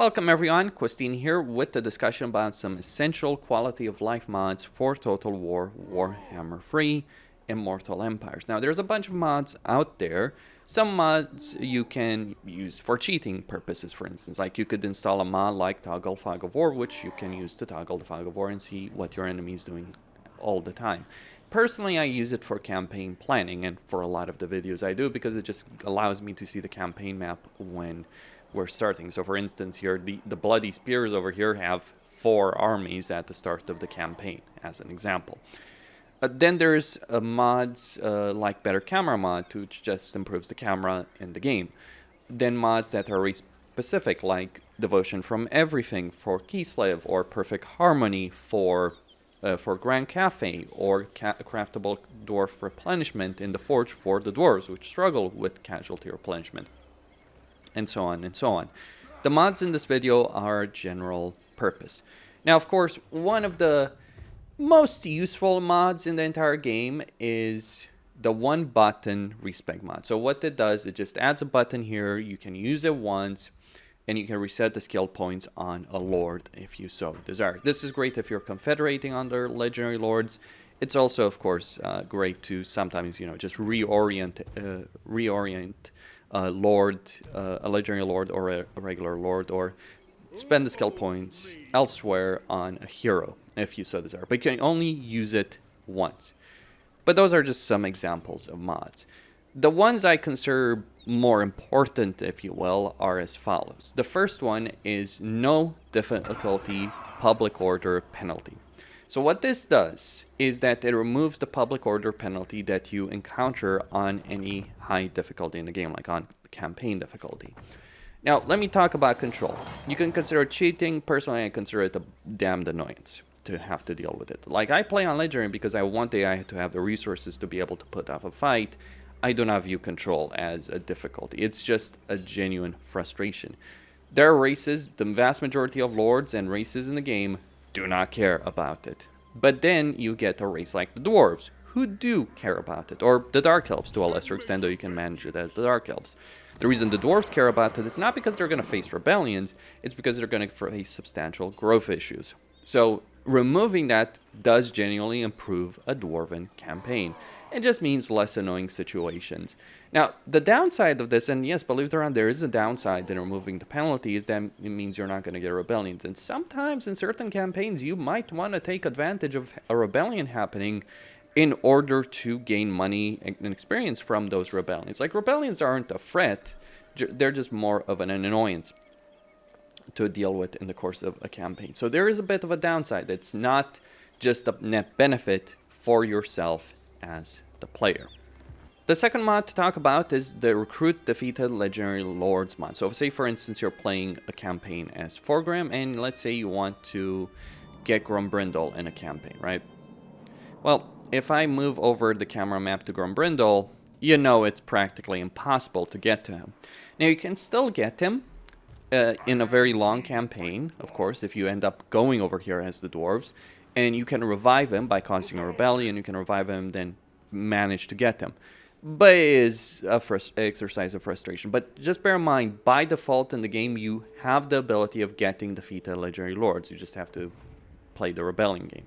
Welcome everyone, Christine here with the discussion about some essential quality of life mods for Total War Warhammer 3 Immortal Empires. Now there's a bunch of mods out there. Some mods you can use for cheating purposes, for instance. Like you could install a mod like Toggle Fog of War, which you can use to toggle the Fog of War and see what your enemy is doing all the time. Personally, I use it for campaign planning and for a lot of the videos I do because it just allows me to see the campaign map when we're starting. So for instance here, the Bloody Spears over here have 4 armies at the start of the campaign, as an example. Then there's mods like Better Camera mod, which just improves the camera in the game. Then mods that are race specific, like Devotion from Everything for Keyslave, or Perfect Harmony for Grand Cafe, or Craftable Dwarf Replenishment in the Forge for the Dwarves, which struggle with casualty replenishment. And so on and so on. The mods in this video are general purpose. Now, of course, one of the most useful mods in the entire game is the one button respec mod. So what it does, it just adds a button here. You can use it once, and you can reset the skill points on a lord if you so desire. This is great if you're confederating under legendary lords. It's also, of course, great to sometimes, just reorient a legendary lord or a regular lord, or spend the skill points elsewhere on a hero if you so desire. But you can only use it once. But those are just some examples of mods. The ones I consider more important, if you will, are as follows. The first one is no difficulty public order penalty. So what this does is that it removes the public order penalty that you encounter on any high difficulty in the game, like on campaign difficulty. Now, let me talk about control. You can consider cheating. Personally, I consider it a damned annoyance to have to deal with it. Like, I play on Legendary because I want the AI to have the resources to be able to put off a fight. I do not view control as a difficulty. It's just a genuine frustration. There are races, the vast majority of lords and races in the game do not care about it. But then you get a race like the dwarves, who do care about it, or the dark elves to a lesser extent, though you can manage it as the dark elves. The reason the dwarves care about it is not because they're going to face rebellions, it's because they're going to face substantial growth issues. So removing that does genuinely improve a dwarven campaign. It just means less annoying situations. Now, the downside of this, and yes, believe it or not, there is a downside in removing the penalty, is that it means you're not going to get rebellions. And sometimes in certain campaigns, you might want to take advantage of a rebellion happening in order to gain money and experience from those rebellions. Like, rebellions aren't a threat, they're just more of an annoyance to deal with in the course of a campaign. So there is a bit of a downside. It's not just a net benefit for yourself as the player. The second mod to talk about is the Recruit Defeated Legendary Lords mod. So say for instance you're playing a campaign as Forgram, and let's say you want to get Grombrindal in a campaign, right? Well, if I move over the camera map to Grombrindal, you know it's practically impossible to get to him. Now you can still get him in a very long campaign, of course, if you end up going over here as the dwarves, and you can revive him by causing a rebellion. You can revive him, then manage to get him. But it is a exercise of frustration. But just bear in mind, by default in the game, you have the ability of getting defeated legendary lords. You just have to play the rebellion game.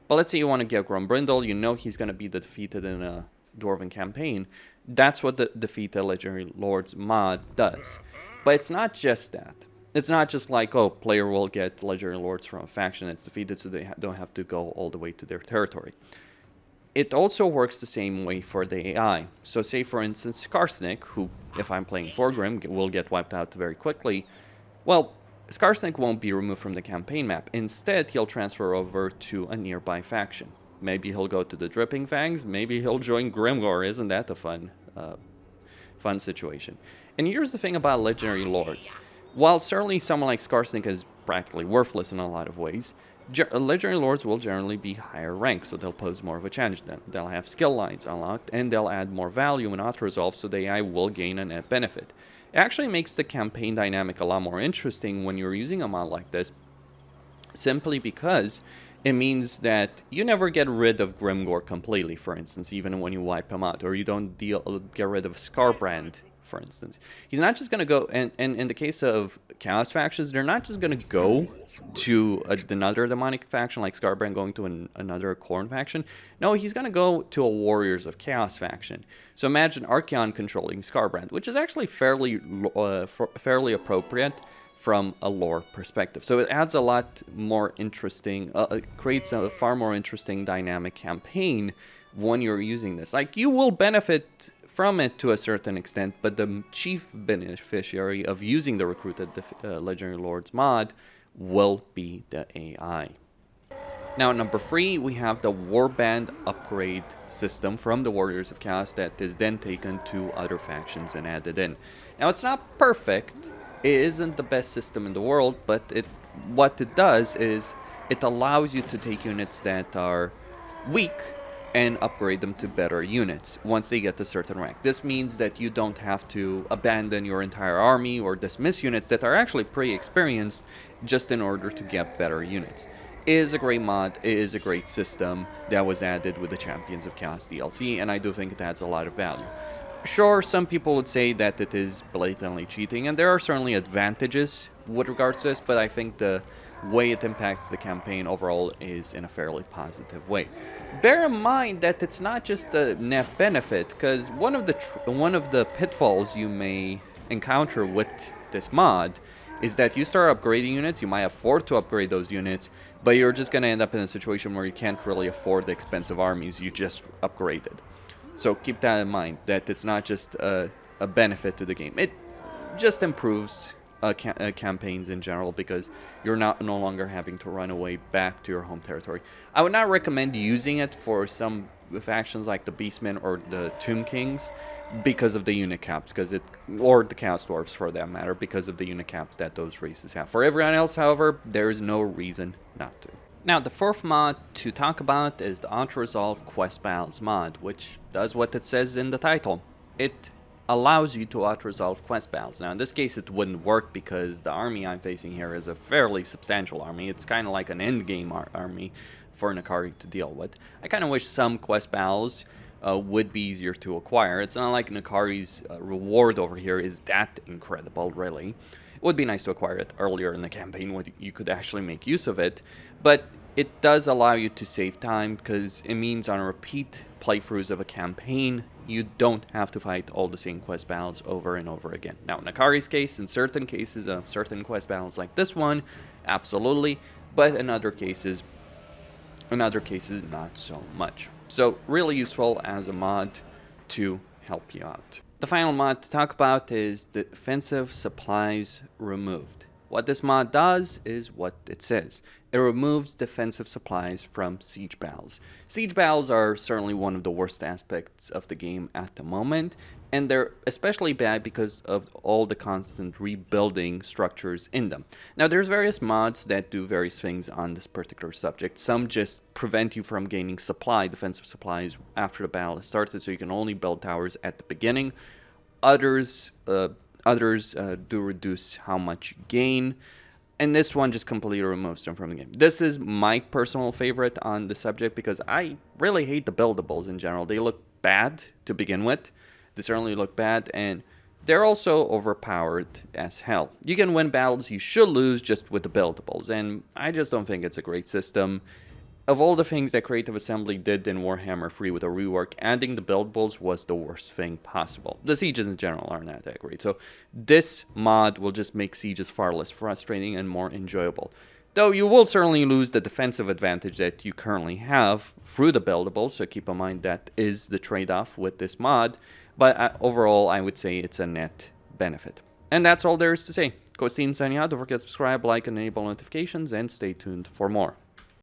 But let's say you want to get Grombrindal. You know he's going to be defeated in a dwarven campaign. That's what the Defeated Legendary Lords mod does. But it's not just that. It's not just like, oh, player will get legendary lords from a faction that's defeated, so they don't have to go all the way to their territory. It also works the same way for the AI. So say, for instance, Skarsnik, who, if I'm playing Forgrim, will get wiped out very quickly. Well, Skarsnik won't be removed from the campaign map. Instead, he'll transfer over to a nearby faction. Maybe he'll go to the Dripping Fangs. Maybe he'll join Grimgor. Isn't that a fun situation? And here's the thing about legendary lords. While certainly someone like Skarsnik is practically worthless in a lot of ways, legendary lords will generally be higher ranked, so they'll pose more of a challenge. They'll have skill lines unlocked, and they'll add more value in auto-resolve, so the AI will gain a net benefit. It actually makes the campaign dynamic a lot more interesting when you're using a mod like this, simply because it means that you never get rid of Grimgor completely, for instance, even when you wipe him out, or you don't get rid of Scarbrand for instance. He's not just going to go, and in the case of Chaos factions, they're not just going to go to another demonic faction like Scarbrand going to another Khorne faction. No, he's going to go to a Warriors of Chaos faction. So imagine Archaon controlling Scarbrand, which is actually fairly appropriate from a lore perspective. So it adds a lot more interesting, creates a far more interesting dynamic campaign when you're using this. Like, you will benefit from it to a certain extent, but the chief beneficiary of using the Recruited Legendary Lords mod will be the AI. Now, at number 3, we have the Warband upgrade system from the Warriors of Chaos that is then taken to other factions and added in. Now, it's not perfect. It isn't the best system in the world, but what it does is it allows you to take units that are weak and upgrade them to better units once they get a certain rank. This means that you don't have to abandon your entire army or dismiss units that are actually pretty experienced just in order to get better units. It is a great mod, it is a great system that was added with the Champions of Chaos DLC, and I do think it adds a lot of value. Sure, some people would say that it is blatantly cheating, and there are certainly advantages with regards to this, but I think the way it impacts the campaign overall is in a fairly positive way. Bear in mind that it's not just a net benefit, because one of the pitfalls you may encounter with this mod is that you start upgrading units, you might afford to upgrade those units, but you're just going to end up in a situation where you can't really afford the expensive armies you just upgraded. So keep that in mind, that it's not just a benefit to the game. It just improves campaigns in general, because you're no longer having to run away back to your home territory. I would not recommend using it for some factions like the Beastmen or the Tomb Kings because of the unit caps, or the Chaos Dwarves for that matter, because of the unit caps that those races have. For everyone else, however, there is no reason not to. Now, the fourth mod to talk about is the Auto-Resolve Quest Battles mod, which does what it says in the title. It allows you to auto-resolve quest battles. Now, in this case, it wouldn't work because the army I'm facing here is a fairly substantial army. It's kind of like an endgame army for N'Akari to deal with. I kind of wish some quest battles would be easier to acquire. It's not like N'Akari's reward over here is that incredible, really. It would be nice to acquire it earlier in the campaign when you could actually make use of it, but it does allow you to save time, because it means on repeat playthroughs of a campaign, you don't have to fight all the same quest battles over and over again. Now, in N'Akari's case, in certain cases of certain quest battles like this one, absolutely, but in other cases, not so much. So, really useful as a mod to help you out. The final mod to talk about is Defensive Supplies Removed. What this mod does is what it says. It removes defensive supplies from siege battles. Siege battles are certainly one of the worst aspects of the game at the moment, and they're especially bad because of all the constant rebuilding structures in them. Now, there's various mods that do various things on this particular subject. Some just prevent you from gaining defensive supplies after the battle has started, so you can only build towers at the beginning. Others do reduce how much you gain, and this one just completely removes them from the game. This is my personal favorite on the subject because I really hate the buildables in general. They look bad to begin with. They certainly look bad, and they're also overpowered as hell. You can win battles you should lose just with the buildables, and I just don't think it's a great system. Of all the things that Creative Assembly did in Warhammer 3 with a rework, adding the buildables was the worst thing possible. The sieges in general are not that great, so this mod will just make sieges far less frustrating and more enjoyable. Though you will certainly lose the defensive advantage that you currently have through the buildables, so keep in mind that is the trade-off with this mod, but overall I would say it's a net benefit. And that's all there is to say. Costin signing out. Don't forget to subscribe, like, and enable notifications, and stay tuned for more.